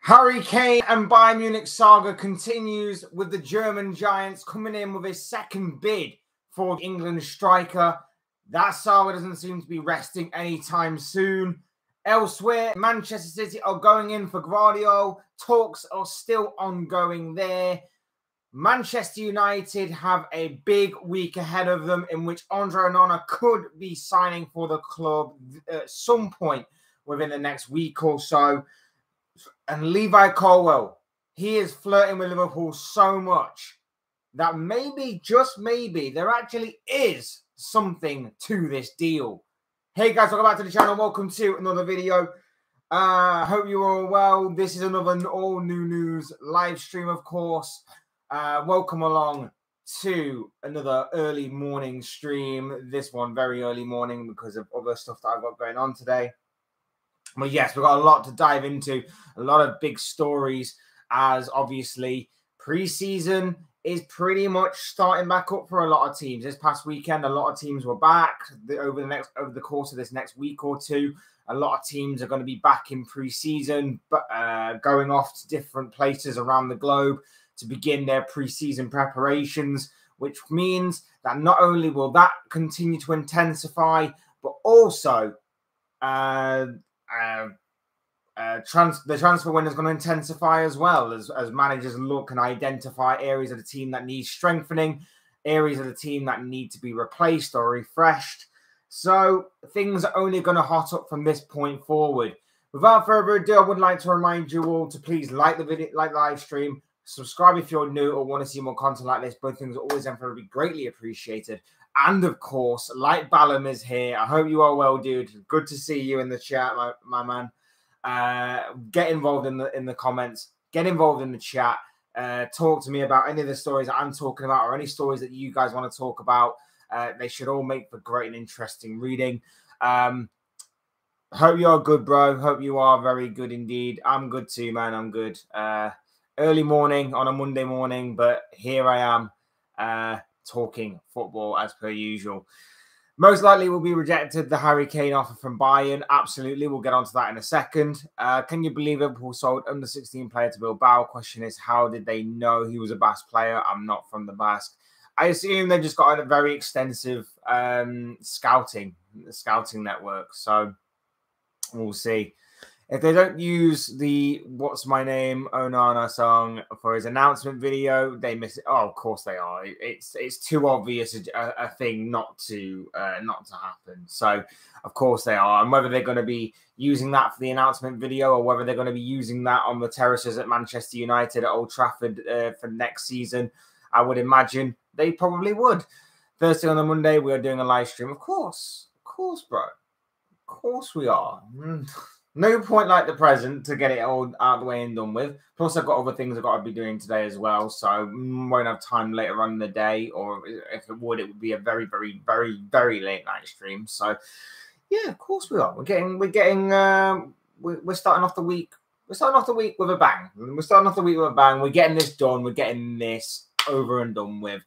Harry Kane and Bayern Munich saga continues with the German Giants coming in with a second bid for the England striker. That saga doesn't seem to be resting anytime soon. Elsewhere, Manchester City are going in for Guardiola. Talks are still ongoing there. Manchester United have a big week ahead of them in which Andre Onana could be signing for the club at some point within the next week or so. And Levi Colwill, he is flirting with Liverpool so much that maybe, just maybe, there actually is something to this deal. Hey guys, welcome back to the channel. Welcome to another video. Hope you're all well. This is another all new news live stream, of course. Welcome along to another early morning stream. This one very early morning because of other stuff that I've got going on today. But yes, we've got a lot to dive into, a lot of big stories, as obviously pre-season is pretty much starting back up for a lot of teams. This past weekend, a lot of teams were back over the course of this next week or two. A lot of teams are going to be back in pre-season, but going off to different places around the globe to begin their pre-season preparations, which means that not only will that continue to intensify, but also the transfer window is going to intensify as well as managers look and identify areas of the team that need strengthening, areas of the team that need to be replaced or refreshed. So things are only going to hot up from this point forward. Without further ado, I would like to remind you all to please like the video, like the live stream, subscribe if you're new or want to see more content like this. Both things are always and forever greatly appreciated. And of course, Light Ballum is here. I hope you are well, dude. Good to see you in the chat, my man. Get involved in the comments. Get involved in the chat. Talk to me about any of the stories that I'm talking about or any stories that you guys want to talk about. They should all make for great and interesting reading. Hope you're good, bro. Hope you are very good indeed. I'm good too, man. I'm good. Early morning on a Monday morning, but here I am. Talking football as per usual. Most likely will be rejected the Harry Kane offer from Bayern. Absolutely. We'll get onto that in a second. Can you believe Liverpool sold under 16 player to Bilbao? Question is, how did they know he was a Basque player? I'm not from the Basque. I assume they just got a very extensive scouting network. So we'll see. If they don't use the "What's My Name" Onana song for his announcement video, they miss it. Oh, of course they are. It's too obvious a thing not to happen. So, of course they are. And whether they're going to be using that for the announcement video or whether they're going to be using that on the terraces at Manchester United at Old Trafford for next season, I would imagine they probably would. Thursday on a Monday, we are doing a live stream. Of course, bro. Of course we are. No point like the present to get it all out of the way and done with. Plus, I've got other things I've got to be doing today as well. So won't have time later on in the day. Or if it would be a very, very, very, very late night stream. So yeah, of course we are. We're starting off the week. We're starting off the week with a bang. We're getting this done. We're getting this over and done with.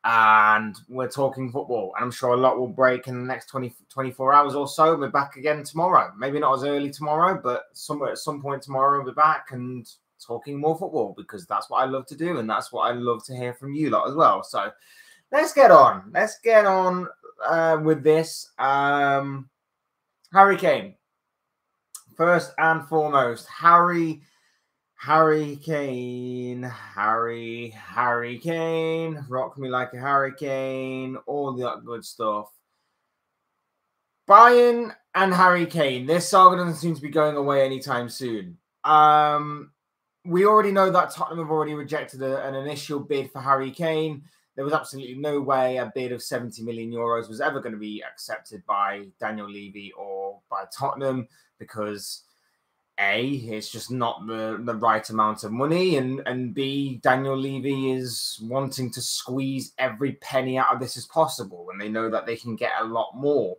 And we're talking football, and I'm sure a lot will break in the next 24 hours or so. We're back again tomorrow. Maybe not as early tomorrow, but at some point tomorrow we'll be back and talking more football because that's what I love to do, and that's what I love to hear from you lot as well. So let's get on. With this. Harry Kane. First and foremost, Harry Kane, rock me like a hurricane, all that good stuff. Bayern and Harry Kane, this saga doesn't seem to be going away anytime soon. We already know that Tottenham have already rejected an initial bid for Harry Kane. There was absolutely no way a bid of 70 million euros was ever going to be accepted by Daniel Levy or by Tottenham because A, it's just not the right amount of money, and B, Daniel Levy is wanting to squeeze every penny out of this as possible, and they know that they can get a lot more.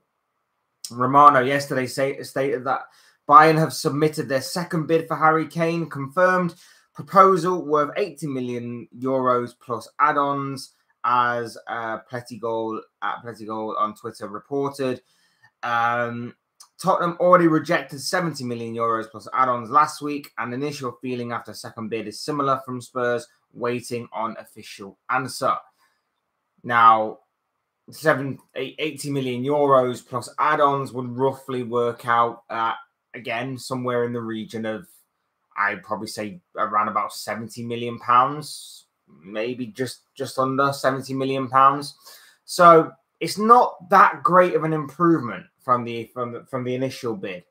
Romano yesterday stated that Bayern have submitted their second bid for Harry Kane, confirmed proposal worth 80 million euros plus add-ons, as Pletty Goal on Twitter reported. Tottenham already rejected 70 million euros plus add-ons last week, and initial feeling after second bid is similar from Spurs, waiting on official answer. Now, 80 million euros plus add-ons would roughly work out again somewhere in the region of, I'd probably say around about 70 million pounds, maybe just under 70 million pounds. So it's not that great of an improvement from the initial bid.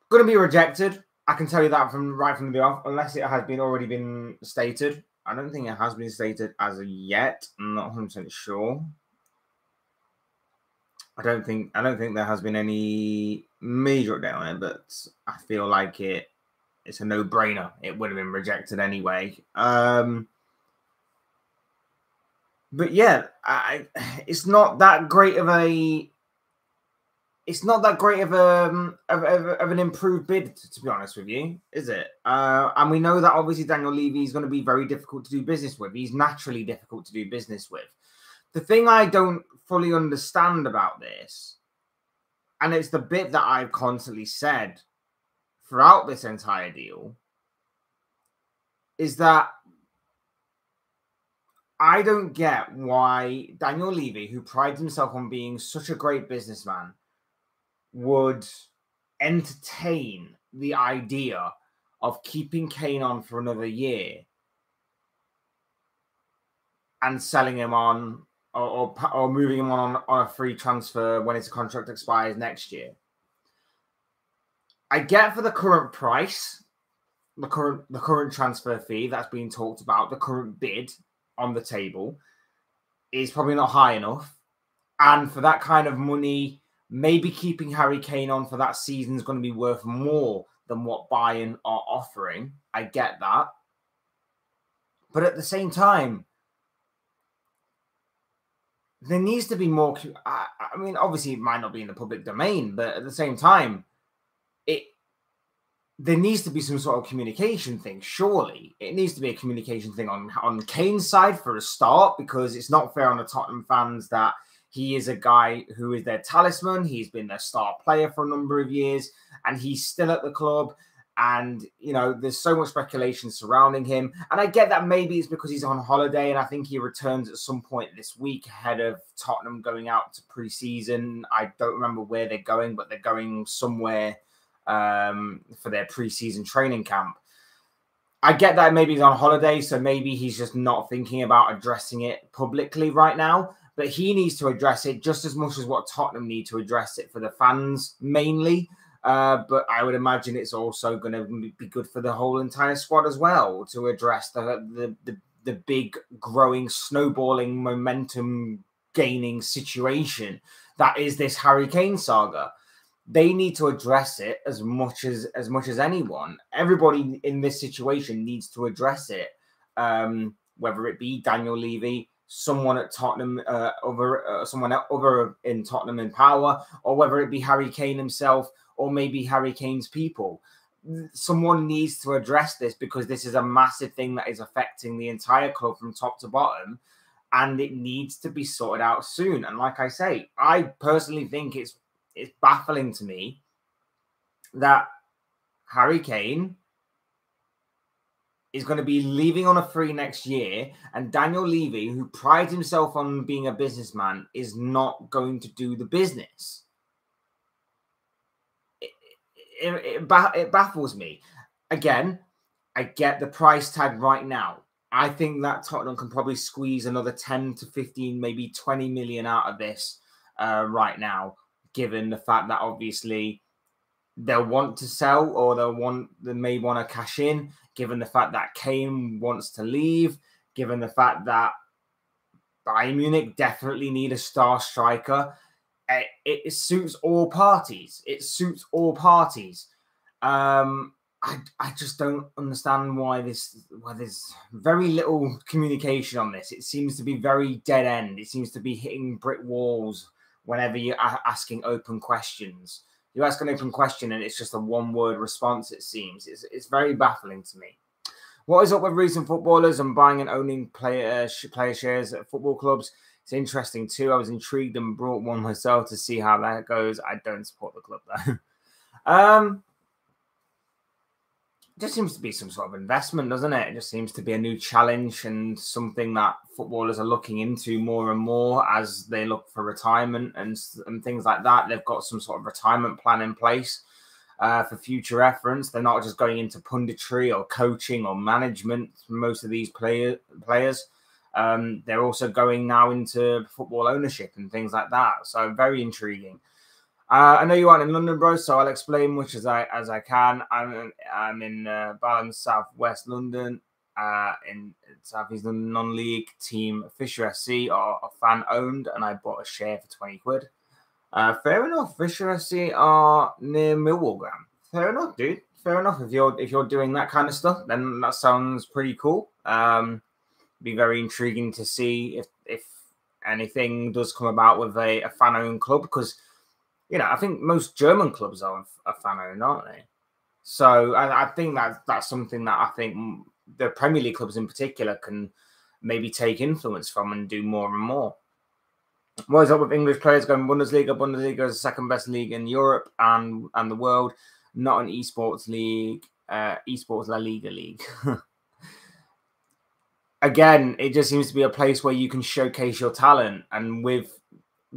Going to be rejected. I can tell you that right from the off, unless it has already been stated. I don't think it has been stated as of yet. I'm not 100% sure. I don't think there has been any major update on it, but I feel like it's a no-brainer. It would have been rejected anyway. But yeah, it's not that great of a. It's not that great of an improved bid, to be honest with you, is it? And we know that obviously Daniel Levy is going to be very difficult to do business with. He's naturally difficult to do business with. The thing I don't fully understand about this, and it's the bit that I've constantly said throughout this entire deal, is that I don't get why Daniel Levy, who prides himself on being such a great businessman, would entertain the idea of keeping Kane on for another year and selling him on or moving him on a free transfer when his contract expires next year. I get for the current price, the current transfer fee that's being talked about, the current bid on the table is probably not high enough. And for that kind of money, maybe keeping Harry Kane on for that season is going to be worth more than what Bayern are offering. I get that. But at the same time, there needs to be more. I mean, obviously, it might not be in the public domain, but at the same time, there needs to be some sort of communication thing. Surely, it needs to be a communication thing on Kane's side for a start, because it's not fair on the Tottenham fans that he is a guy who is their talisman. He's been their star player for a number of years, and he's still at the club. And, you know, there's so much speculation surrounding him. And I get that maybe it's because he's on holiday, and I think he returns at some point this week ahead of Tottenham going out to pre-season. I don't remember where they're going, but they're going somewhere for their pre-season training camp. I get that maybe he's on holiday, so maybe he's just not thinking about addressing it publicly right now. But he needs to address it just as much as what Tottenham need to address it for the fans mainly. But I would imagine it's also going to be good for the whole entire squad as well to address the big growing, snowballing, momentum gaining situation that is this Harry Kane saga. They need to address it as much as anyone. Everybody in this situation needs to address it, whether it be Daniel Levy, someone at Tottenham, someone other in Tottenham in power, or whether it be Harry Kane himself, or maybe Harry Kane's people. Someone needs to address this, because this is a massive thing that is affecting the entire club from top to bottom, and it needs to be sorted out soon. And like I say, I personally think it's baffling to me that Harry Kane is going to be leaving on a free next year, and Daniel Levy, who prides himself on being a businessman, is not going to do the business. It baffles me. Again, I get the price tag right now. I think that Tottenham can probably squeeze another 10 to 15, maybe 20 million out of this right now, given the fact that obviously they'll want to sell, or they may want to cash in, given the fact that Kane wants to leave, given the fact that Bayern Munich definitely need a star striker. It suits all parties. It suits all parties. I just don't understand why there's very little communication on this. It seems to be very dead end. It seems to be hitting brick walls whenever you're asking open questions. You ask an open question and it's just a one-word response, it seems. It's very baffling to me. What is up with recent footballers and buying and owning player shares at football clubs? It's interesting too. I was intrigued and brought one myself to see how that goes. I don't support the club though. Just seems to be some sort of investment, doesn't it? It just seems to be a new challenge and something that footballers are looking into more and more as they look for retirement and things like that. They've got some sort of retirement plan in place for future reference. They're not just going into punditry or coaching or management. Most of these players, they're also going now into football ownership and things like that. So very intriguing. I know you aren't in London, bro, so I'll explain much as I can. I'm in Bayern, southwest London, in Southeast London non-league team Fisher SC are fan owned, and I bought a share for 20 quid. Fair enough. Fisher SC are near Millwall ground. Fair enough, dude. Fair enough. If you're doing that kind of stuff, then that sounds pretty cool. Be very intriguing to see if anything does come about with a fan owned club, because I think most German clubs are fan-owned, aren't they? So I think that's something that I think the Premier League clubs in particular can maybe take influence from and do more and more. What is up with English players going Bundesliga? Bundesliga is the second best league in Europe and the world, not an esports league, esports La Liga league. Again, it just seems to be a place where you can showcase your talent, and with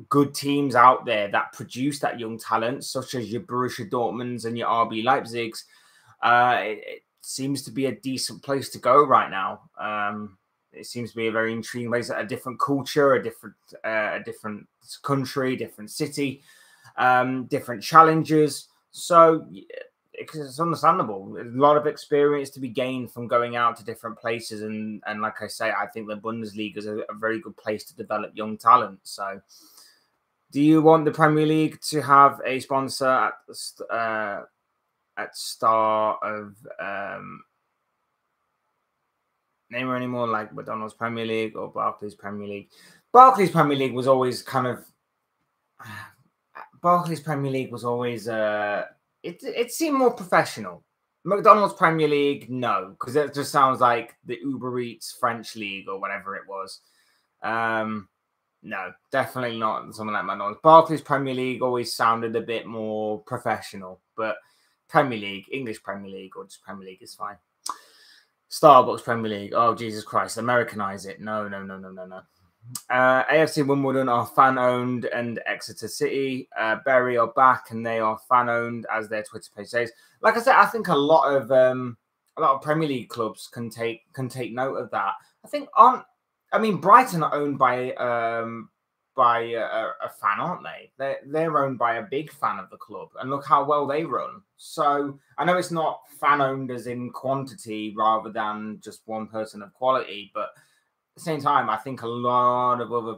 good teams out there that produce that young talent, such as your Borussia Dortmunds and your RB Leipzigs, it seems to be a decent place to go right now. It seems to be a very intriguing place, a different culture, a different country, different city, different challenges. So it's understandable. A lot of experience to be gained from going out to different places, and like I say, I think the Bundesliga is a very good place to develop young talent. So, do you want the Premier League to have a sponsor at start of name or anymore, like McDonald's Premier League or Barclays Premier League? Barclays Premier League was always kind of it seemed more professional. McDonald's Premier League, no, because it just sounds like the Uber Eats French League or whatever it was. No, definitely not something like McDonald's. Barclays Premier League always sounded a bit more professional, but Premier League, English Premier League, or just Premier League is fine. Starbucks Premier League. Oh, Jesus Christ. Americanize it. No. AFC Wimbledon are fan-owned, and Exeter City. Bury are back, and they are fan-owned, as their Twitter page says. Like I said, I think a lot of Premier League clubs can take note of that. Brighton are owned by a fan, aren't they? They're owned by a big fan of the club, and look how well they run. So I know it's not fan owned as in quantity rather than just one person of quality, but at the same time, I think a lot of other.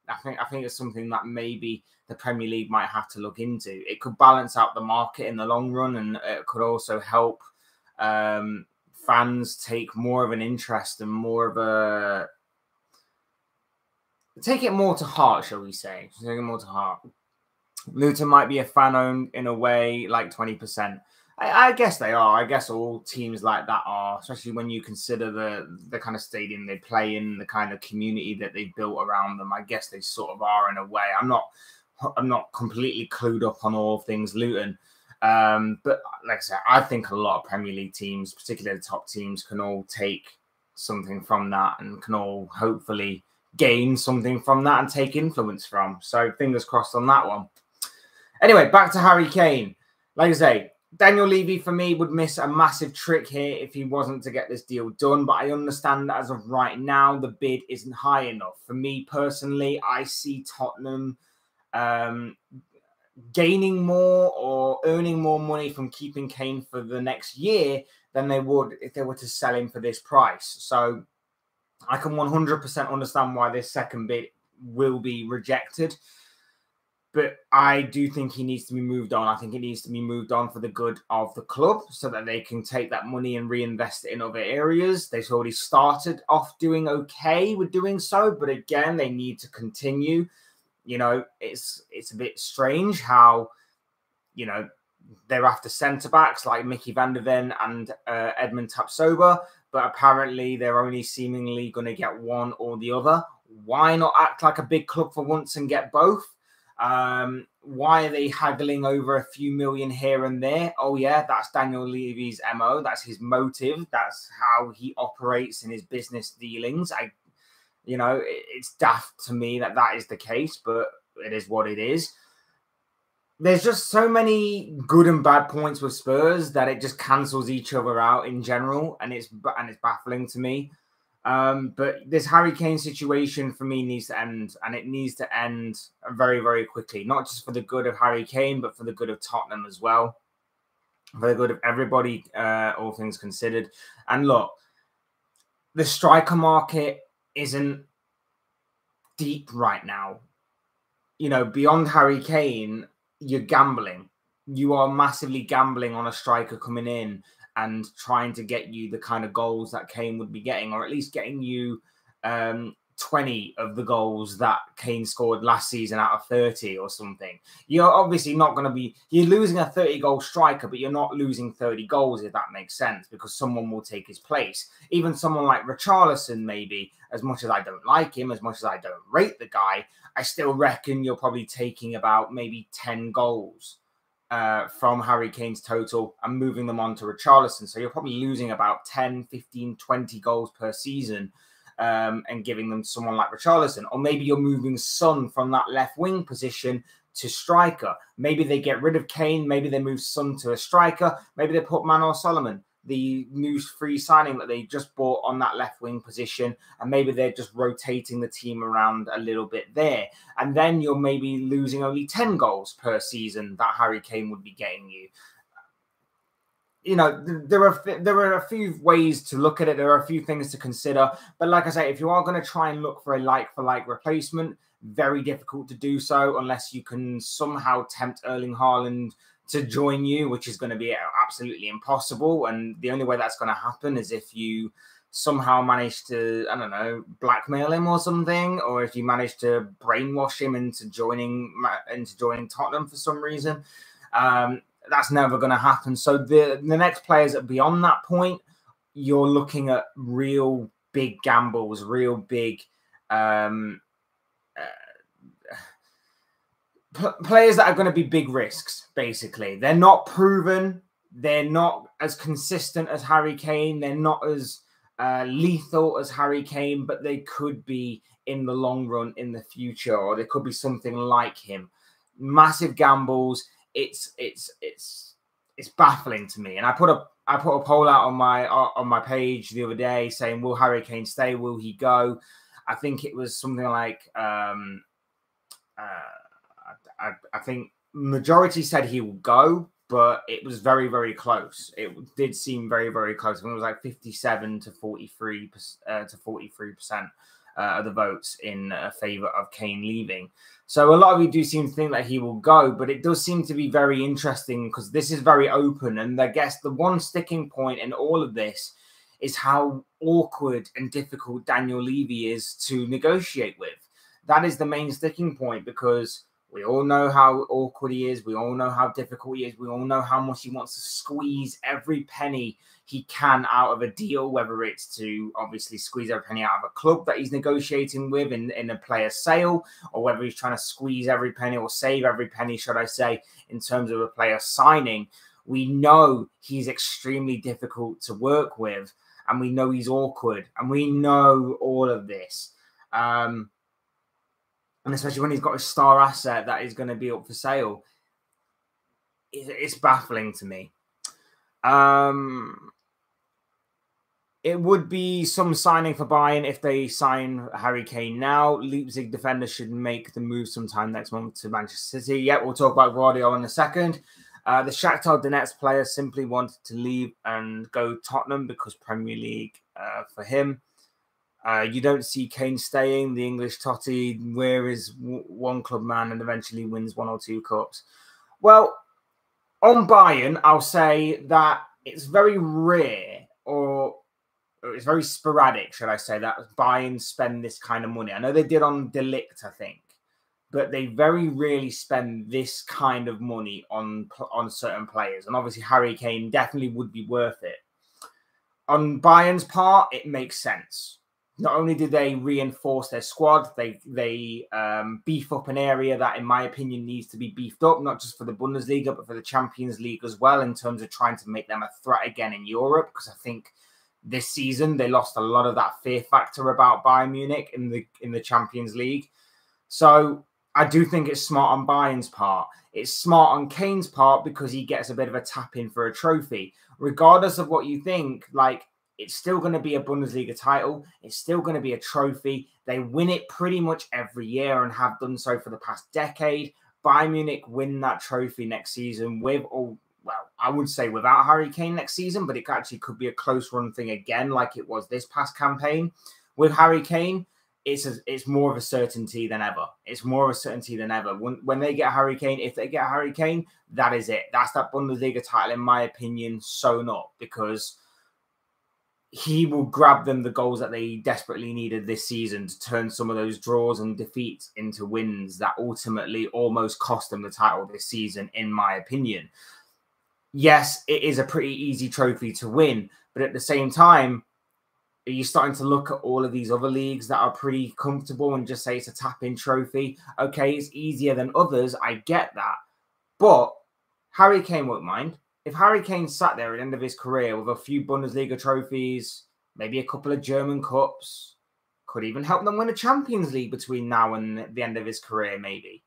I think it's something that maybe the Premier League might have to look into. It could balance out the market in the long run, and it could also help fans take more of an interest and more of a. Take it more to heart, shall we say? Take it more to heart. Luton might be a fan-owned in a way, like 20%. I guess they are. I guess all teams like that are, especially when you consider the kind of stadium they play in, the kind of community that they've built around them. I guess they sort of are in a way. I'm not completely clued up on all things Luton. But like I said, I think a lot of Premier League teams, particularly the top teams, can all take something from that and can all hopefully gain something from that and take influence from. So fingers crossed on that one. Anyway, back to Harry Kane. Like I say, Daniel Levy for me would miss a massive trick here if he wasn't to get this deal done. But I understand that as of right now, the bid isn't high enough. For me personally, I see Tottenham gaining more or earning more money from keeping Kane for the next year than they would if they were to sell him for this price. So I can 100% understand why this second bid will be rejected. But I do think he needs to be moved on. I think it needs to be moved on for the good of the club so that they can take that money and reinvest it in other areas. They've already started off doing okay with doing so. But again, they need to continue. It's a bit strange how, they're after centre-backs like Mickey van der Ven and Edmund Tapsoba. But apparently they're only seemingly going to get one or the other. Why not act like a big club for once and get both? Why are they haggling over a few million here and there? Oh yeah, that's Daniel Levy's MO. That's his motive. That's how he operates in his business dealings. It's daft to me that is the case, but it is what it is. There's just so many good and bad points with Spurs that it just cancels each other out in general, and it's baffling to me. But this Harry Kane situation for me needs to end, and it needs to end very, very quickly. Not just for the good of Harry Kane, but for the good of Tottenham as well. For the good of everybody, all things considered. And look, the striker market isn't deep right now. Beyond Harry Kane, you're gambling. You are massively gambling on a striker coming in and trying to get you the kind of goals that Kane would be getting, or at least getting you 20 of the goals that Kane scored last season out of 30 or something. You're obviously not going to be, you're losing a 30-goal striker, but you're not losing 30 goals, if that makes sense, because someone will take his place. Even someone like Richarlison, maybe, as much as I don't like him, as much as I don't rate the guy, I still reckon you're probably taking about maybe 10 goals from Harry Kane's total and moving them on to Richarlison. So you're probably losing about 10, 15, 20 goals per season and giving them to someone like Richarlison. Or maybe you're moving Son from that left wing position to striker. Maybe they get rid of Kane. Maybe they move Son to a striker. Maybe they put Manuel Solomon, the new free signing that they just bought, on that left wing position, and maybe they're just rotating the team around a little bit there, and then you're maybe losing only 10 goals per season that Harry Kane would be getting you. There are a few ways to look at it. There are a few things to consider, but like I say, if you are going to try and look for a like-for-like replacement, very difficult to do so unless you can somehow tempt Erling Haaland to join you, which is going to be absolutely impossible. And the only way that's going to happen is if you somehow manage to, I don't know, blackmail him or something, or if you manage to brainwash him into joining Tottenham for some reason. That's never going to happen. So the next players that beyond that point, you're looking at real big gambles, real big players that are going to be big risks, basically. They're not proven. They're not as consistent as Harry Kane. They're not as lethal as Harry Kane, but they could be in the long run in the future, or they could be something like him. Massive gambles. It's baffling to me. And I put a poll out on my page the other day saying, will Harry Kane stay? Will he go? I think it was something like I think majority said he will go, but it was very, very close. It did seem very, very close. I think it was like 57 to 43% of the votes in favor of Kane leaving. So a lot of you do seem to think that he will go, but it does seem to be very interesting because this is very open. And I guess the one sticking point in all of this is how awkward and difficult Daniel Levy is to negotiate with. That is the main sticking point, because we all know how awkward he is. We all know how difficult he is. We all know how much he wants to squeeze every penny he can out of a deal, whether it's to obviously squeeze every penny out of a club that he's negotiating with in a player sale, or whether he's trying to squeeze every penny or save every penny, should I say, in terms of a player signing. We know he's extremely difficult to work with, and we know he's awkward, and we know all of this. And especially when he's got a star asset that is going to be up for sale. It's baffling to me. It would be some signing for Bayern if they sign Harry Kane now. Leipzig defenders should make the move sometime next month to Manchester City. Yeah, we'll talk about Guardiola in a second. The Shakhtar Donetsk player simply wanted to leave and go Tottenham because Premier League for him. You don't see Kane staying. The English Totty, where is one club man and eventually wins 1 or 2 cups. Well, on Bayern, I'll say that it's very rare, or it's very sporadic, should I say, that Bayern spend this kind of money. I know they did on De Ligt, I think, but they very rarely spend this kind of money on certain players. And obviously, Harry Kane definitely would be worth it. On Bayern's part, it makes sense. not only do they reinforce their squad, they beef up an area that, in my opinion, needs to be beefed up, not just for the Bundesliga, but for the Champions League as well, in terms of trying to make them a threat again in Europe. Because I think this season they lost a lot of that fear factor about Bayern Munich in the Champions League. So I do think it's smart on Bayern's part. It's smart on Kane's part because he gets a bit of a tap in for a trophy. Regardless of what you think, like, it's still going to be a Bundesliga title. It's still going to be a trophy. They win it pretty much every year and have done so for the past decade. Bayern Munich win that trophy next season with, or well, I would say without Harry Kane next season, but it actually could be a close run thing again, like it was this past campaign. With Harry Kane, it's more of a certainty than ever. It's more of a certainty than ever. When they get Harry Kane, if they get Harry Kane, that is it. That's that Bundesliga title, in my opinion, sewn up, because he will grab them the goals that they desperately needed this season to turn some of those draws and defeats into wins that ultimately almost cost them the title this season, in my opinion. Yes, it is a pretty easy trophy to win, but at the same time, are you starting to look at all of these other leagues that are pretty comfortable and just say it's a tap-in trophy? Okay, it's easier than others. I get that. But Harry Kane won't mind. If Harry Kane sat there at the end of his career with a few Bundesliga trophies, maybe a couple of German Cups, could even help them win a Champions League between now and the end of his career, maybe.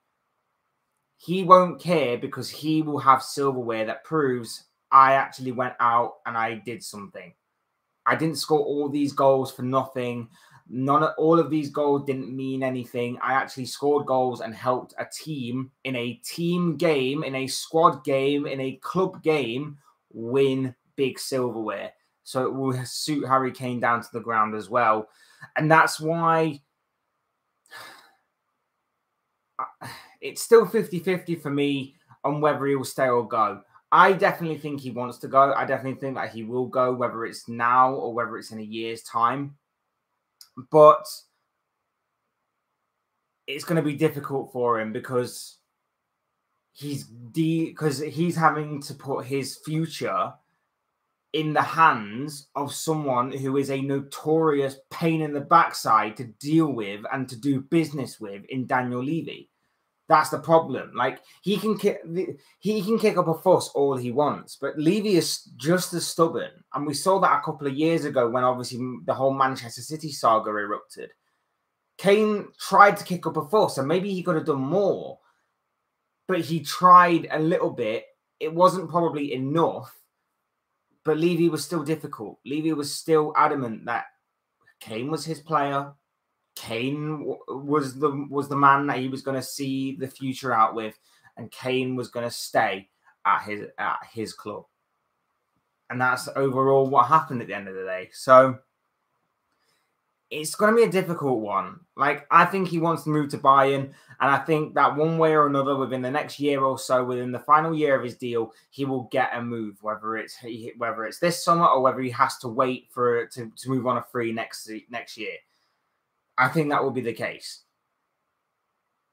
He won't care because he will have silverware that proves I actually went out and I did something. I didn't score all these goals for nothing. All of these goals didn't mean anything. I actually scored goals and helped a team in a team game, in a squad game, in a club game, win big silverware. So it will suit Harry Kane down to the ground as well. And that's why it's still 50-50 for me on whether he will stay or go. I definitely think he wants to go. I definitely think that he will go, whether it's now or whether it's in a year's time. But it's going to be difficult for him because he's having to put his future in the hands of someone who is a notorious pain in the backside to deal with and to do business with in Daniel Levy. That's the problem. Like, he can kick up a fuss all he wants, but Levy is just as stubborn. And we saw that a couple of years ago when obviously the whole Manchester City saga erupted. Kane tried to kick up a fuss, and maybe he could have done more, but he tried a little bit. It wasn't probably enough, but Levy was still difficult. Levy was still adamant that Kane was his player. Kane was the man that he was going to see the future out with, and Kane was going to stay at his club. And that's overall what happened at the end of the day. So it's going to be a difficult one. Like, I think he wants to move to Bayern, and I think that one way or another, within the next year or so, within the final year of his deal, he will get a move, whether it's this summer or whether he has to wait for it to move on a free next year. I think that will be the case.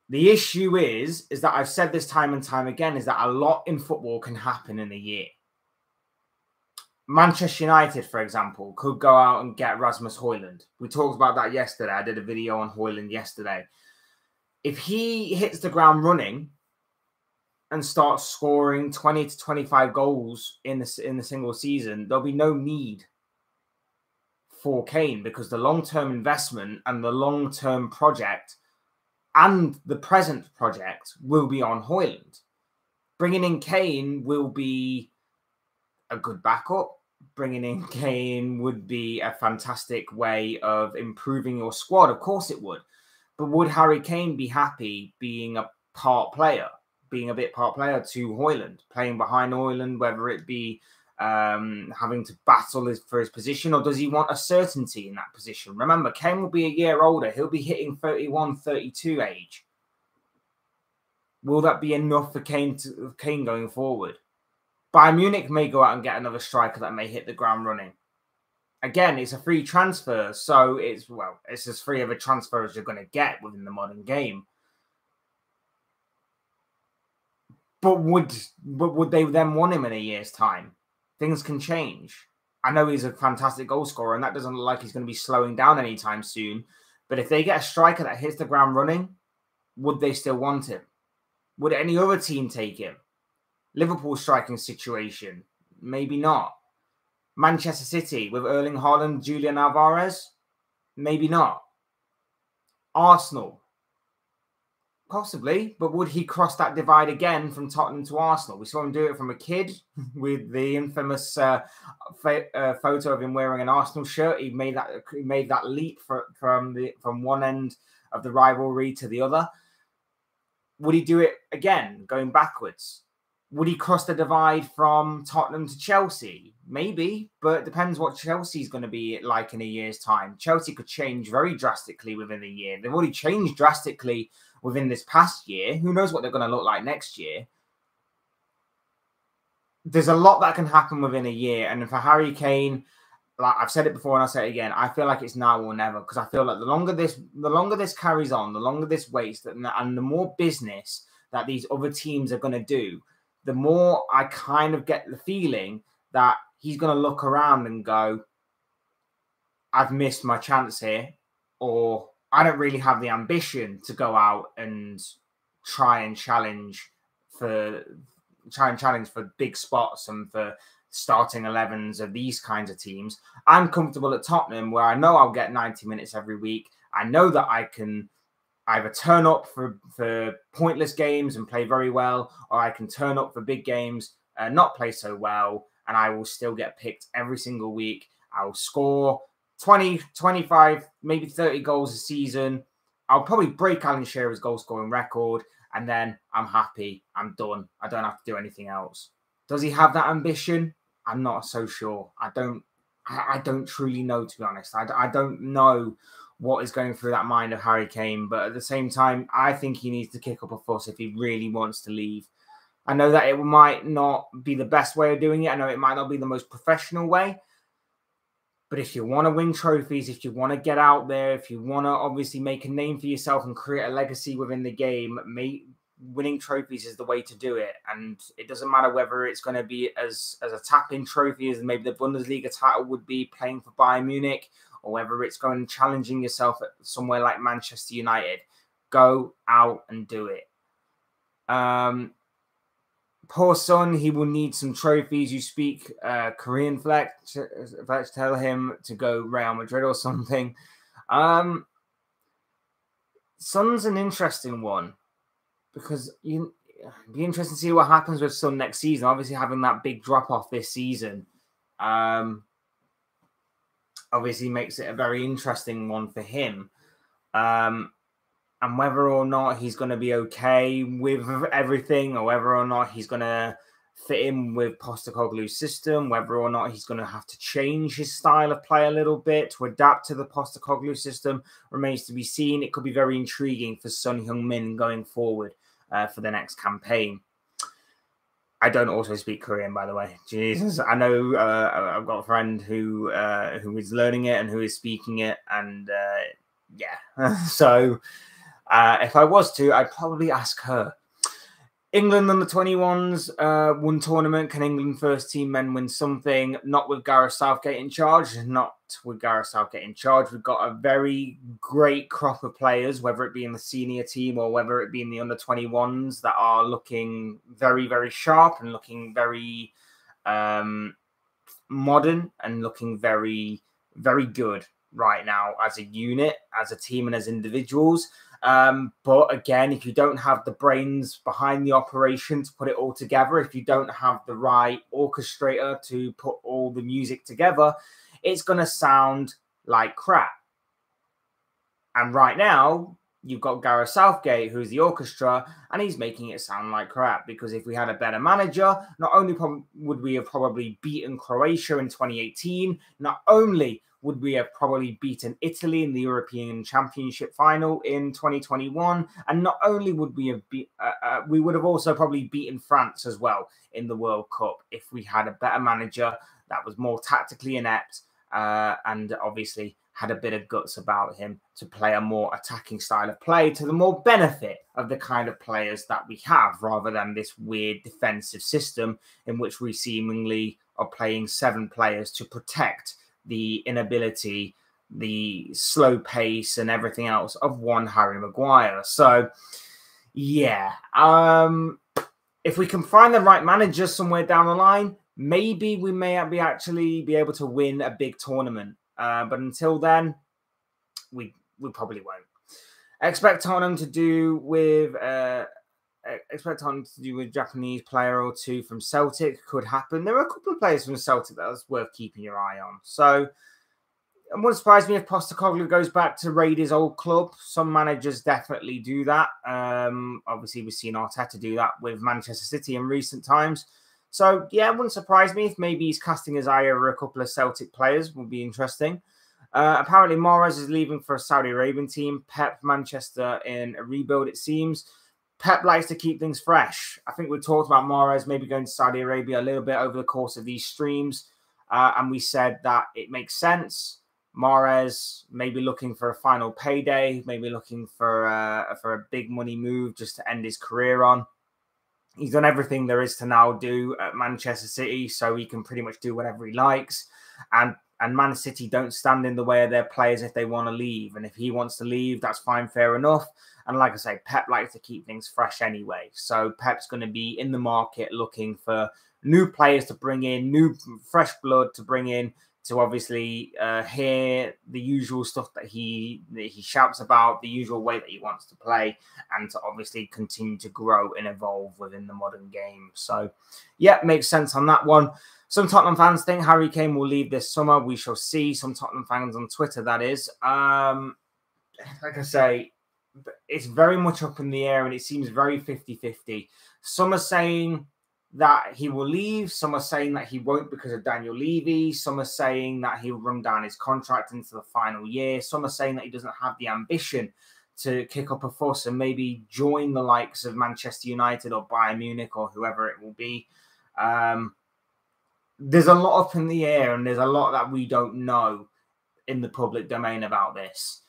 The issue is that I've said this time and time again, is that a lot in football can happen in a year. Manchester United, for example, could go out and get Rasmus Højlund. We talked about that yesterday. I did a video on Højlund yesterday. If he hits the ground running and starts scoring 20 to 25 goals in the single season, there'll be no need for Kane, because the long-term investment and the long-term project and the present project will be on Højlund. Bringing in Kane will be a good backup. Bringing in Kane would be a fantastic way of improving your squad. Of course it would. But would Harry Kane be happy being a part player, being a bit part player to Højlund, playing behind Højlund, whether it be having to battle for his position, or does he want a certainty in that position? Remember, Kane will be a year older. He'll be hitting 31, 32 age. Will that be enough for Kane going forward? Bayern Munich may go out and get another striker that may hit the ground running. Again, it's a free transfer, so it's as free of a transfer as you're going to get within the modern game. But would they then want him in a year's time? Things can change. I know he's a fantastic goal scorer, and that doesn't look like he's going to be slowing down anytime soon. But if they get a striker that hits the ground running, would they still want him? Would any other team take him? Liverpool striking situation, maybe not. Manchester City with Erling Haaland, Julian Alvarez, maybe not. Arsenal, possibly, but would he cross that divide again from Tottenham to Arsenal? We saw him do it from a kid with the infamous photo of him wearing an Arsenal shirt. He made that leap from one end of the rivalry to the other. Would he do it again, going backwards? Would he cross the divide from Tottenham to Chelsea? Maybe, but it depends what Chelsea's going to be like in a year's time. Chelsea could change very drastically within a year. They've already changed drastically within this past year. Who knows what they're going to look like next year? There's a lot that can happen within a year. And for Harry Kane, like I've said it before and I'll say it again, I feel like it's now or never, because I feel like the longer this carries on, the longer this waits, and the more business that these other teams are going to do, the more I kind of get the feeling that he's going to look around and go, I've missed my chance here, or I don't really have the ambition to go out and try and challenge for big spots and for starting 11s of these kinds of teams. I'm comfortable at Tottenham, where I know I'll get 90 minutes every week. I know that I can either turn up for pointless games and play very well, or I can turn up for big games and not play so well, and I will still get picked every single week. I'll score 20, 25, maybe 30 goals a season. I'll probably break Alan Shearer's goal scoring record, and then I'm happy. I'm done. I don't have to do anything else. Does he have that ambition? I'm not so sure. I don't truly know, to be honest. I don't know what is going through that mind of Harry Kane, but at the same time, I think he needs to kick up a fuss if he really wants to leave. I know that it might not be the best way of doing it. I know it might not be the most professional way, but if you want to win trophies, if you want to get out there, if you want to obviously make a name for yourself and create a legacy within the game, winning trophies is the way to do it. And it doesn't matter whether it's going to be as a tap-in trophy as maybe the Bundesliga title would be playing for Bayern Munich, or whether it's going challenging yourself at somewhere like Manchester United. Go out and do it. Poor son, he will need some trophies. You speak Korean, Flex, tell him to go Real Madrid or something. Son's an interesting one, because it'd be interesting to see what happens with Son next season. Obviously, having that big drop-off this season obviously makes it a very interesting one for him. And whether or not he's going to be okay with everything, or whether or not he's going to fit in with Postecoglou's system, whether or not he's going to have to change his style of play a little bit to adapt to the Postecoglou system, remains to be seen. It could be very intriguing for Son Heung-min going forward for the next campaign. I don't also speak Korean, by the way. Jesus, I know I've got a friend who is learning it and who is speaking it, and yeah. So if I was to, I'd probably ask her. England under 21s won tournament. Can England first team men win something? Not with Gareth Southgate in charge. Not with Gareth Southgate in charge. We've got a very great crop of players, whether it be in the senior team or whether it be in the under 21s, that are looking very, very sharp and looking very modern and looking very, very good right now as a unit, as a team, and as individuals. But again, if you don't have the brains behind the operation to put it all together, if you don't have the right orchestrator to put all the music together, it's going to sound like crap. And right now, you've got Gareth Southgate, who's the orchestra, and he's making it sound like crap. Because if we had a better manager, not only would we have probably beaten Croatia in 2018, not only would we have probably beaten Italy in the European Championship final in 2021, and not only would we have we would have also probably beaten France as well in the World Cup if we had a better manager that was more tactically inept and obviously had a bit of guts about him to play a more attacking style of play to the more benefit of the kind of players that we have, rather than this weird defensive system in which we seemingly are playing 7 players to protect the inability, the slow pace and everything else of one Harry Maguire. So, yeah, if we can find the right manager somewhere down the line, maybe we may actually be able to win a big tournament. But until then, we probably won't. Expect Tottenham to do with Japanese player or two from Celtic. Could happen. There are a couple of players from Celtic that's worth keeping your eye on. So it wouldn't surprise me if Postecoglou goes back to raid his old club. Some managers definitely do that. Obviously, we've seen Arteta do that with Manchester City in recent times. So, yeah, it wouldn't surprise me if maybe he's casting his eye over a couple of Celtic players. Would be interesting. Apparently, Mahrez is leaving for a Saudi Arabian team. Pep, Manchester in a rebuild, it seems. Pep likes to keep things fresh. I think we talked about Mahrez maybe going to Saudi Arabia a little bit over the course of these streams. And we said that it makes sense. Mahrez maybe looking for a final payday, maybe looking for a big money move just to end his career on. He's done everything there is to now do at Manchester City, so he can pretty much do whatever he likes. And Man City don't stand in the way of their players if they want to leave. And if he wants to leave, that's fine, fair enough. And like I say, Pep likes to keep things fresh anyway. So Pep's going to be in the market looking for new players to bring in, new fresh blood to bring in, to obviously hear the usual stuff that he shouts about, the usual way that he wants to play, and to obviously continue to grow and evolve within the modern game. So, yeah, makes sense on that one. Some Tottenham fans think Harry Kane will leave this summer. We shall see. Some Tottenham fans on Twitter, that is. Like I say, it's very much up in the air, and it seems very 50-50. Some are saying that he will leave. Some are saying that he won't because of Daniel Levy. Some are saying that he'll run down his contract into the final year. Some are saying that he doesn't have the ambition to kick up a fuss and maybe join the likes of Manchester United or Bayern Munich or whoever it will be. There's a lot up in the air, and there's a lot that we don't know in the public domain about this.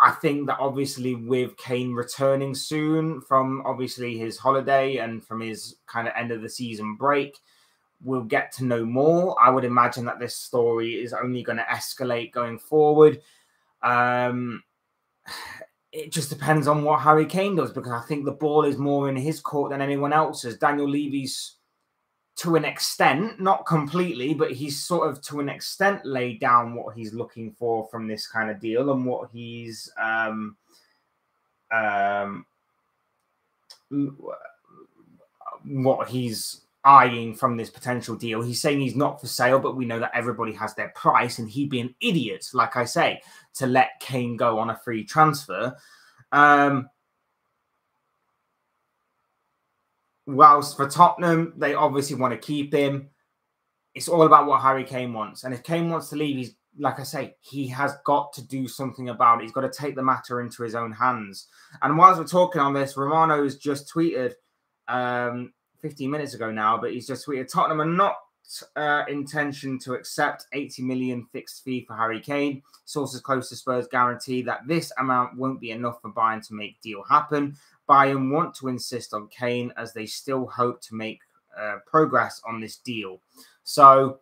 I think that obviously with Kane returning soon from obviously his holiday and from his kind of end of the season break, we'll get to know more. I would imagine that this story is only going to escalate going forward. It just depends on what Harry Kane does, because I think the ball is more in his court than anyone else's. Daniel Levy's, to an extent, not completely, but he's sort of to an extent laid down what he's looking for from this kind of deal and what he's eyeing from this potential deal. He's saying he's not for sale, but we know that everybody has their price, and he'd be an idiot, like I say, to let Kane go on a free transfer. Whilst for Tottenham, they obviously want to keep him. It's all about what Harry Kane wants. And if Kane wants to leave, he's, like I say, he has got to do something about it. He's got to take the matter into his own hands. And whilst we're talking on this, Romano has just tweeted 15 minutes ago now, but he's just tweeted, Tottenham are not intention to accept 80 million fixed fee for Harry Kane. Sources close to Spurs guarantee that this amount won't be enough for Bayern to make deal happen. Bayern want to insist on Kane as they still hope to make progress on this deal. So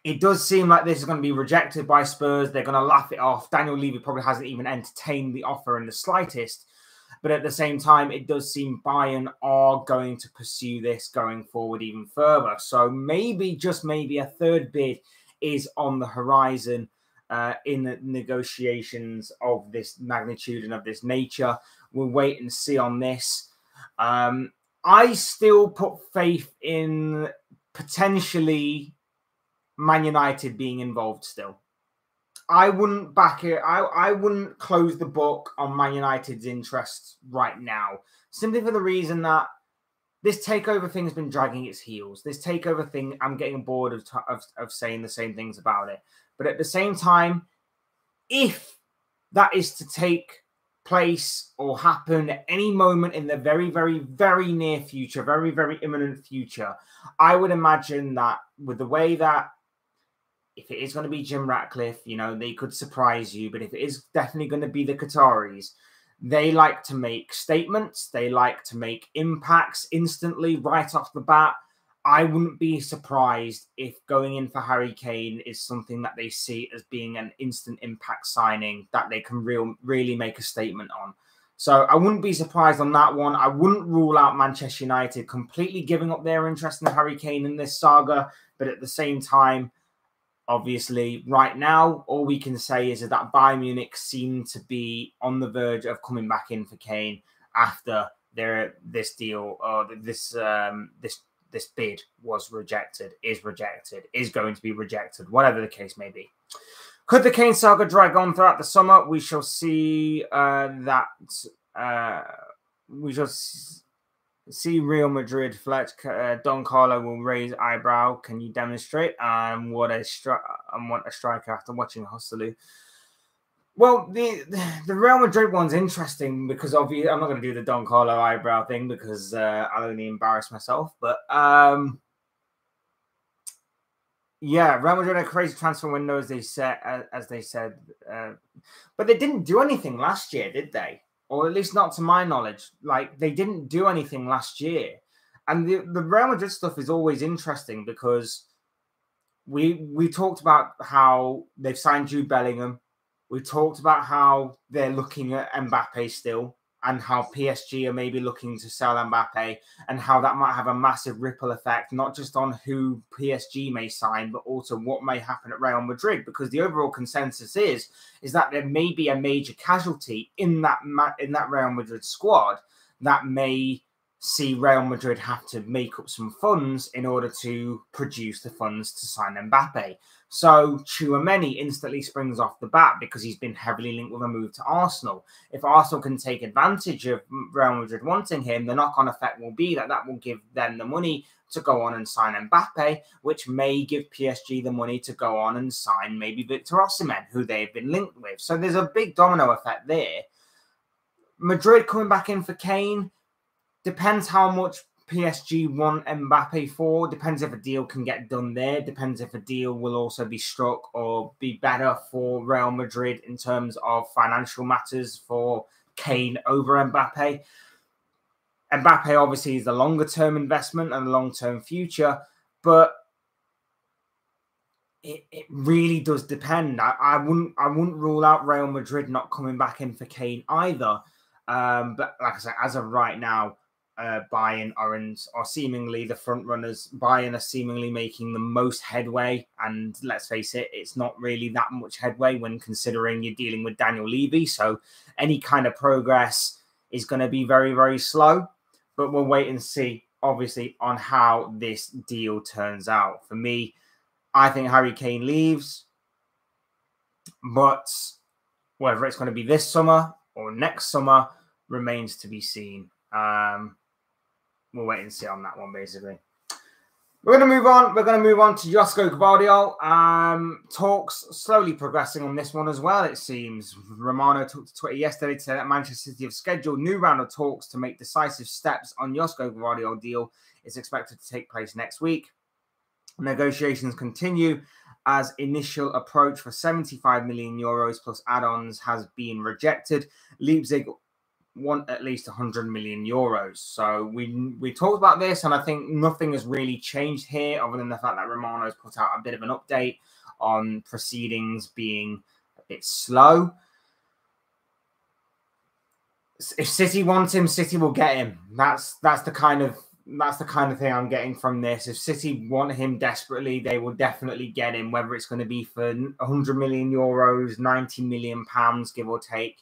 it does seem like this is going to be rejected by Spurs. They're going to laugh it off. Daniel Levy probably hasn't even entertained the offer in the slightest. But at the same time, it does seem Bayern are going to pursue this going forward even further. So maybe, just maybe, a third bid is on the horizon in the negotiations of this magnitude and of this nature. We'll wait and see on this. I still put faith in potentially Man United being involved still. I wouldn't back it. I wouldn't close the book on Man United's interest right now, simply for the reason that this takeover thing has been dragging its heels. This takeover thing, I'm getting bored of saying the same things about it. But at the same time, if that is to take place or happen at any moment in the very, very, very near future, very, very imminent future, I would imagine that with the way that if it is going to be Jim Ratcliffe, you know, they could surprise you. But if it is definitely going to be the Qataris, they like to make statements. They like to make impacts instantly right off the bat. I wouldn't be surprised if going in for Harry Kane is something that they see as being an instant impact signing that they can really make a statement on. So I wouldn't be surprised on that one. I wouldn't rule out Manchester United completely giving up their interest in Harry Kane in this saga. But at the same time, obviously, right now, all we can say is that Bayern Munich seem to be on the verge of coming back in for Kane after this deal or this bid was rejected, is going to be rejected, whatever the case may be. Could the Kane saga drag on throughout the summer? We shall see we shall see Real Madrid flex. Don Carlo will raise eyebrow. Can you demonstrate? What a striker after watching Hostelou. Well, the Real Madrid one's interesting because obviously I'm not going to do the Don Carlo eyebrow thing because I'll only embarrass myself. But yeah, Real Madrid had a crazy transfer window as they said, but they didn't do anything last year, did they? Or at least not to my knowledge. Like, they didn't do anything last year, and the Real Madrid stuff is always interesting because we talked about how they've signed Jude Bellingham. We talked about how they're looking at Mbappe still and how PSG are maybe looking to sell Mbappe and how that might have a massive ripple effect, not just on who PSG may sign, but also what may happen at Real Madrid, because the overall consensus is that there may be a major casualty in that Real Madrid squad that may see Real Madrid have to make up some funds in order to produce the funds to sign Mbappe. So Tchouaméni instantly springs off the bat because he's been heavily linked with a move to Arsenal. If Arsenal can take advantage of Real Madrid wanting him, the knock-on effect will be that will give them the money to go on and sign Mbappe, which may give PSG the money to go on and sign maybe Victor Osimhen, who they've been linked with. So there's a big domino effect there. Madrid coming back in for Kane. Depends how much PSG want Mbappe for. Depends if a deal can get done there. Depends if a deal will also be struck or be better for Real Madrid in terms of financial matters for Kane over Mbappe. Mbappe obviously is the longer-term investment and the long-term future, but it really does depend. I wouldn't rule out Real Madrid not coming back in for Kane either. But like I said, as of right now, Bayern are seemingly the front runners. Bayern are seemingly making the most headway, and let's face it, it's not really that much headway when considering you're dealing with Daniel Levy. So any kind of progress is going to be very, very slow. But we'll wait and see, obviously, on how this deal turns out. For me, I think Harry Kane leaves, but whether it's going to be this summer or next summer remains to be seen. We'll wait and see on that one, basically. We're going to move on. We're going to move on to Josko Gvardiol. Talks slowly progressing on this one as well, it seems. Romano talked to Twitter yesterday to say that Manchester City have scheduled new round of talks to make decisive steps on Josko Gvardiol deal. It's expected to take place next week. Negotiations continue as initial approach for 75 million euros plus add-ons has been rejected. Leipzig want at least 100 million euros. So we talked about this, and I think nothing has really changed here other than the fact that Romano has put out a bit of an update on proceedings being a bit slow. If City want him, City will get him. That's the kind of thing I'm getting from this. If City want him desperately, they will definitely get him, whether it's going to be for 100 million euros, 90 million pounds, give or take.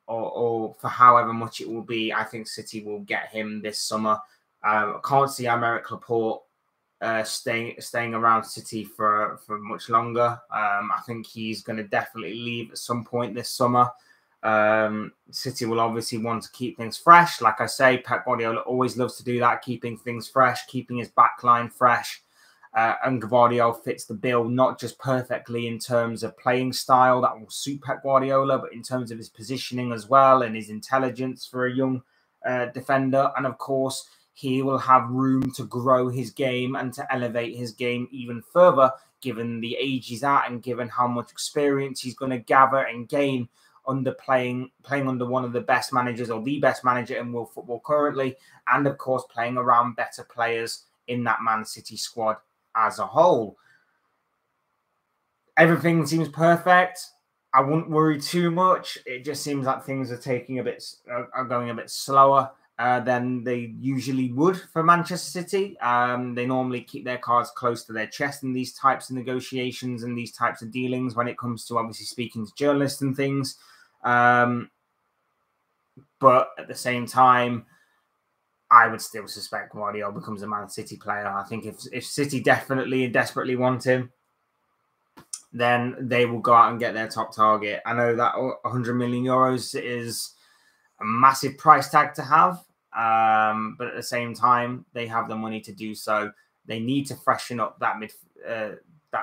Or for however much it will be, I think City will get him this summer. I can't see Aymeric Laporte staying around City for much longer. I think he's going to definitely leave at some point this summer. City will obviously want to keep things fresh. Like I say, Pep Guardiola always loves to do that, keeping things fresh, keeping his backline fresh. And Gvardiol fits the bill, not just perfectly in terms of playing style that will suit Pep Guardiola, but in terms of his positioning as well and his intelligence for a young defender. And of course, he will have room to grow his game and to elevate his game even further, given the age he's at and given how much experience he's going to gather and gain under playing under one of the best managers or the best manager in world football currently, and of course playing around better players in that Man City squad as a whole. Everything seems perfect. I wouldn't worry too much. It just seems like things are going a bit slower than they usually would for Manchester City. They normally keep their cards close to their chest in these types of negotiations and these types of dealings when it comes to obviously speaking to journalists and things. But at the same time, I would still suspect Guardiola becomes a Man City player. I think if City definitely and desperately want him, then they will go out and get their top target. I know that 100 million euros is a massive price tag to have, but at the same time, they have the money to do so. They need to freshen up that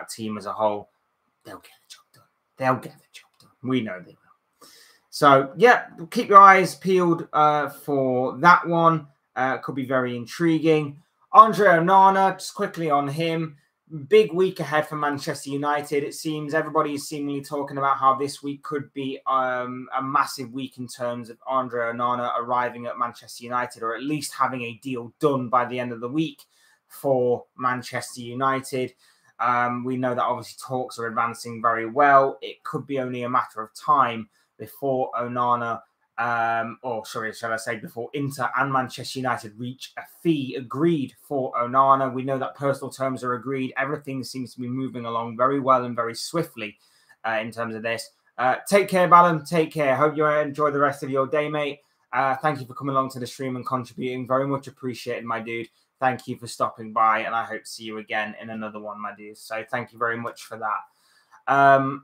team as a whole. They'll get the job done. They'll get the job done. We know they will. So, yeah, keep your eyes peeled for that one. Could be very intriguing. Andre Onana, just quickly on him. Big week ahead for Manchester United. It seems everybody is seemingly talking about how this week could be a massive week in terms of Andre Onana arriving at Manchester United, or at least having a deal done by the end of the week for Manchester United. We know that obviously talks are advancing very well. It could be only a matter of time before Onana, before Inter and Manchester United reach a fee agreed for Onana. We know that personal terms are agreed. Everything seems to be moving along very well and very swiftly in terms of this. Take care, Ballum. Take care. Hope you enjoy the rest of your day, mate. Thank you for coming along to the stream and contributing. Very much appreciated, my dude. Thank you for stopping by, and I hope to see you again in another one, my dude. So thank you very much for that.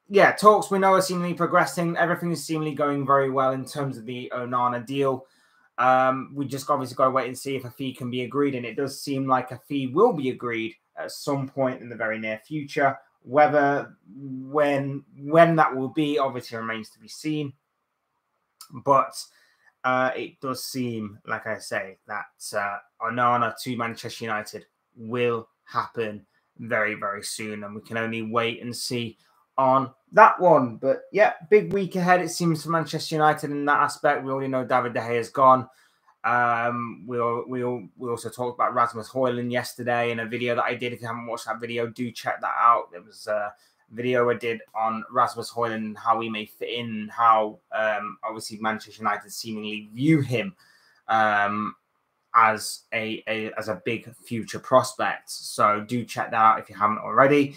Yeah, talks we know are seemingly progressing. Everything is seemingly going very well in terms of the Onana deal. We just obviously got to wait and see if a fee can be agreed, and it does seem like a fee will be agreed at some point in the very near future. When that will be obviously remains to be seen. But it does seem, like I say, that Onana to Manchester United will happen very, very soon, and we can only wait and see on that one. But yeah, big week ahead, it seems, for Manchester United in that aspect. We already know David De Gea is gone. We also talked about Rasmus Højlund yesterday in a video that I did. If you haven't watched that video, do check that out. It was a video I did on Rasmus Højlund and how he may fit in, how obviously Manchester United seemingly view him as a big future prospect. So do check that out if you haven't already.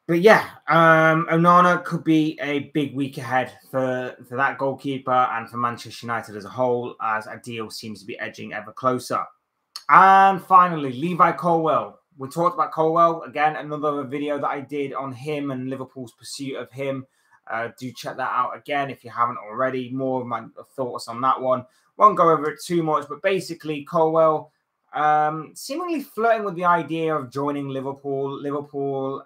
But yeah, Onana could be a big week ahead for that goalkeeper and for Manchester United as a whole, as a deal seems to be edging ever closer. And finally, Levi Colwill. We talked about Colwill. Again, another video that I did on him and Liverpool's pursuit of him. Do check that out again if you haven't already. More of my thoughts on that one. Won't go over it too much, but basically Colwill seemingly flirting with the idea of joining Liverpool. Liverpool,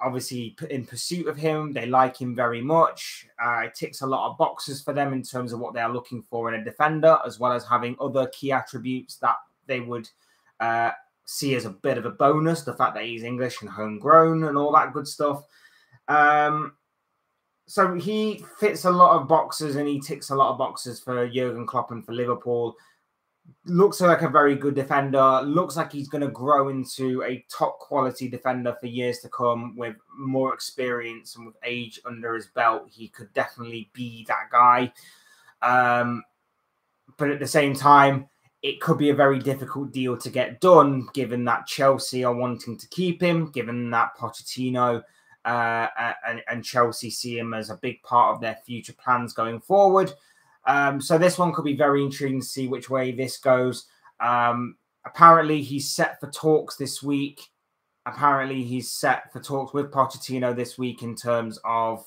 obviously in pursuit of him. They like him very much. It ticks a lot of boxes for them in terms of what they're looking for in a defender, as well as having other key attributes that they would see as a bit of a bonus. The fact that he's English and homegrown and all that good stuff. So he fits a lot of boxes and he ticks a lot of boxes for Jurgen Klopp and for Liverpool. Looks like a very good defender. Looks like he's going to grow into a top quality defender for years to come with more experience and with age under his belt. He could definitely be that guy. But at the same time, it could be a very difficult deal to get done, given that Chelsea are wanting to keep him, given that Pochettino and Chelsea see him as a big part of their future plans going forward. So this one could be very intriguing to see which way this goes. Apparently, he's set for talks this week. Apparently, he's set for talks with Pochettino this week in terms of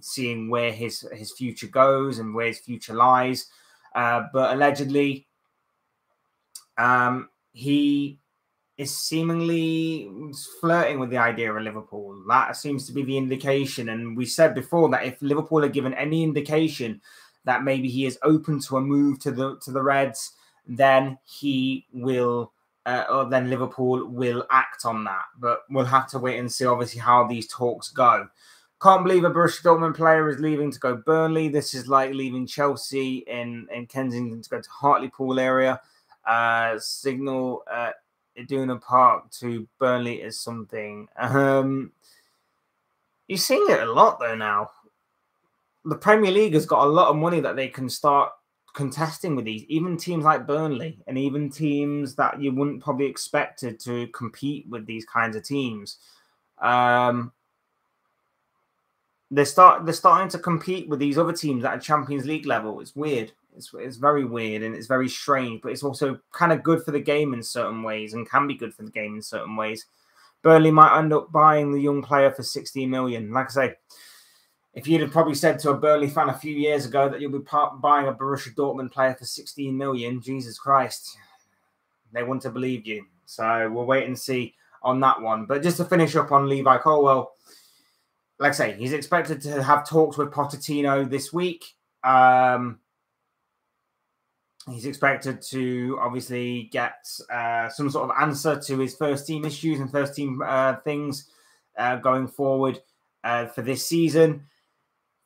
seeing where his future goes and where his future lies. But allegedly, he is seemingly flirting with the idea of Liverpool. That seems to be the indication. And we said before that if Liverpool are given any indication that maybe he is open to a move to the Reds, then he will then Liverpool will act on that. But we'll have to wait and see, obviously, how these talks go. Can't believe a Borussia Dortmund player is leaving to go Burnley. This is like leaving Chelsea in Kensington to go to Hartlepool area. Signal Iduna Park to Burnley is something. You're seeing it a lot, though, now. The Premier League has got a lot of money that they can start contesting with these. Even teams like Burnley and even teams that you wouldn't probably expected to compete with these kinds of teams. They're starting to compete with these other teams at a Champions League level. It's weird. It's very weird and it's very strange, but it's also kind of good for the game in certain ways and can be good for the game in certain ways. Burnley might end up buying the young player for 16 million. Like I say, if you'd have probably said to a Burnley fan a few years ago that you'll be buying a Borussia Dortmund player for 16 million, Jesus Christ, they wouldn't have believed you. So we'll wait and see on that one. But just to finish up on Levi Colwill, like I say, he's expected to have talks with Pochettino this week. He's expected to obviously get some sort of answer to his first team issues and first team things going forward for this season.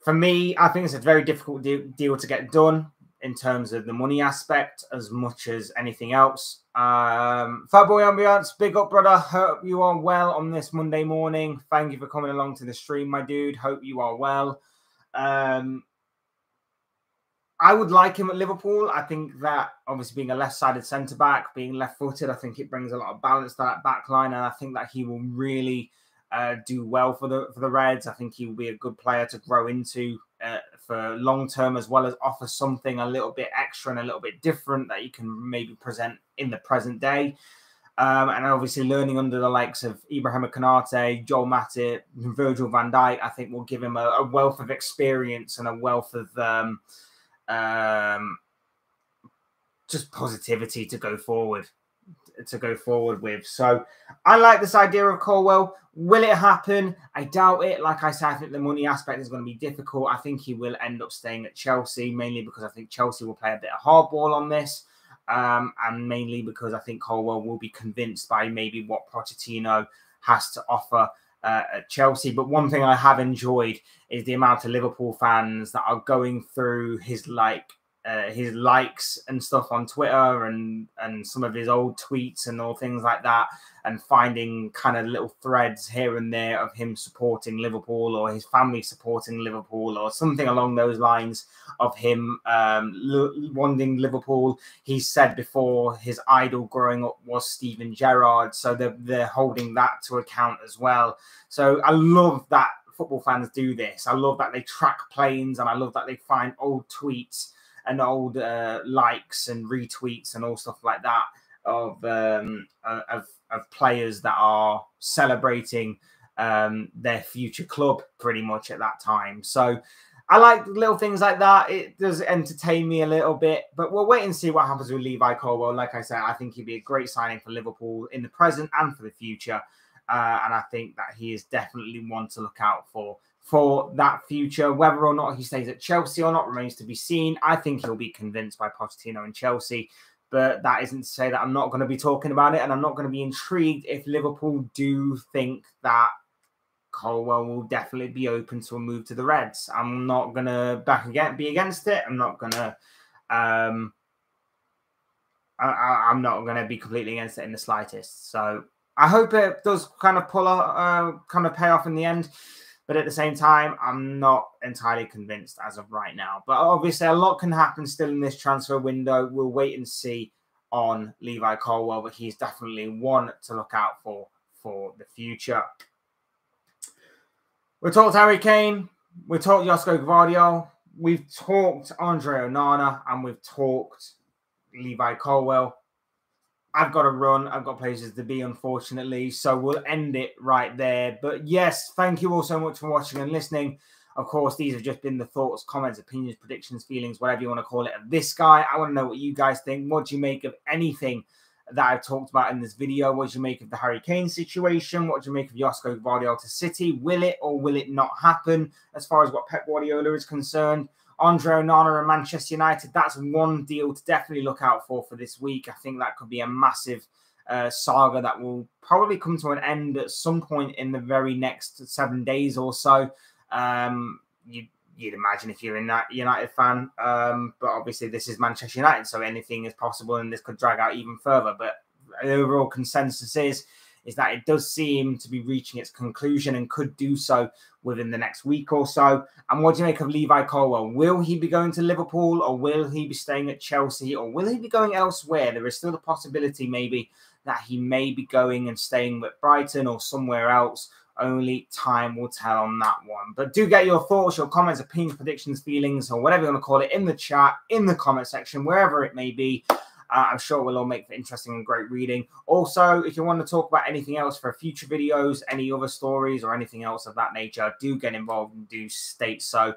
For me, I think it's a very difficult deal to get done in terms of the money aspect as much as anything else. Fatboy Ambiance, big up, brother. Hope you are well on this Monday morning. Thank you for coming along to the stream, my dude. Hope you are well. I would like him at Liverpool. I think that obviously being a left-sided centre-back, being left-footed, I think it brings a lot of balance to that back line, and I think that he will really do well for the Reds. I think he will be a good player to grow into for long-term, as well as offer something a little bit extra and a little bit different that you can maybe present in the present day. And obviously learning under the likes of Ibrahima Konate, Joel Matip, Virgil van Dijk, I think will give him a wealth of experience and a wealth of just positivity to go forward with. So I like this idea of Colwill. Will it happen? I doubt it. Like I said, I think the money aspect is going to be difficult. I think he will end up staying at Chelsea, mainly because I think Chelsea will play a bit of hardball on this, and mainly because I think Colwill will be convinced by maybe what Pochettino has to offer at Chelsea. But one thing I have enjoyed is the amount of Liverpool fans that are going through his likes and stuff on Twitter and some of his old tweets and all things like that, and finding kind of little threads here and there of him supporting Liverpool or his family supporting Liverpool or something along those lines of him wanting Liverpool. He said before his idol growing up was Steven Gerrard, so they're holding that to account as well. So I love that football fans do this. I love that they track planes, and I love that they find old tweets and old likes and retweets and all stuff like that of players that are celebrating their future club pretty much at that time. So I like little things like that. It does entertain me a little bit, but we'll wait and see what happens with Levi Colwill. Like I said, I think he'd be a great signing for Liverpool in the present and for the future. And I think that he is definitely one to look out for that future. Whether or not he stays at Chelsea or not remains to be seen. I think he'll be convinced by Pochettino and Chelsea, but that isn't to say that I'm not going to be talking about it, and I'm not going to be intrigued if Liverpool do think that Colwill will definitely be open to a move to the Reds. I'm not going to be against it. I'm not going to I'm not going to be completely against it in the slightest. So I hope it does kind of kind of pay off in the end. But at the same time, I'm not entirely convinced as of right now. But obviously, a lot can happen still in this transfer window. We'll wait and see on Levi Colwill, but he's definitely one to look out for the future. We talked Harry Kane. We talked Josko Gvardiol. We've talked Andre Onana, and we've talked Levi Colwill. I've got to run. I've got places to be, unfortunately. So we'll end it right there. But yes, thank you all so much for watching and listening. Of course, these have just been the thoughts, comments, opinions, predictions, feelings, whatever you want to call it, of this guy. I want to know what you guys think. What do you make of anything that I've talked about in this video? What do you make of the Harry Kane situation? What do you make of Josko Gvardiol to City? Will it or will it not happen as far as what Pep Guardiola is concerned? Andre Onana and Manchester United, that's one deal to definitely look out for this week. I think that could be a massive saga that will probably come to an end at some point in the very next 7 days or so. You'd imagine if you're in that United fan, but obviously this is Manchester United, so anything is possible, and this could drag out even further. But the overall consensus is that it does seem to be reaching its conclusion and could do so within the next week or so. And what do you make of Levi Colwill? Will he be going to Liverpool, or will he be staying at Chelsea, or will he be going elsewhere? There is still the possibility maybe that he may be going and staying with Brighton or somewhere else. Only time will tell on that one. But do get your thoughts, your comments, opinions, predictions, feelings, or whatever you want to call it in the chat, in the comment section, wherever it may be. I'm sure we'll all make for interesting and great reading. Also, if you want to talk about anything else for future videos, any other stories or anything else of that nature, do get involved and do state so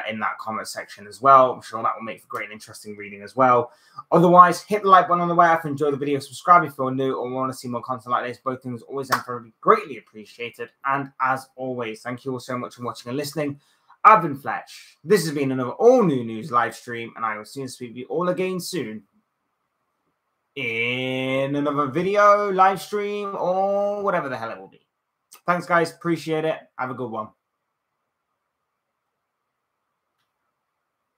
in that comment section as well. I'm sure that will make for great and interesting reading as well. Otherwise, hit the like button on the way up, enjoy the video, subscribe if you're new or want to see more content like this. Both things always and forever greatly appreciated. And as always, thank you all so much for watching and listening. I've been Fletch. This has been another all new news live stream, and I will see you all again soon in another video, live stream, or whatever the hell it will be. Thanks, guys. Appreciate it. Have a good one.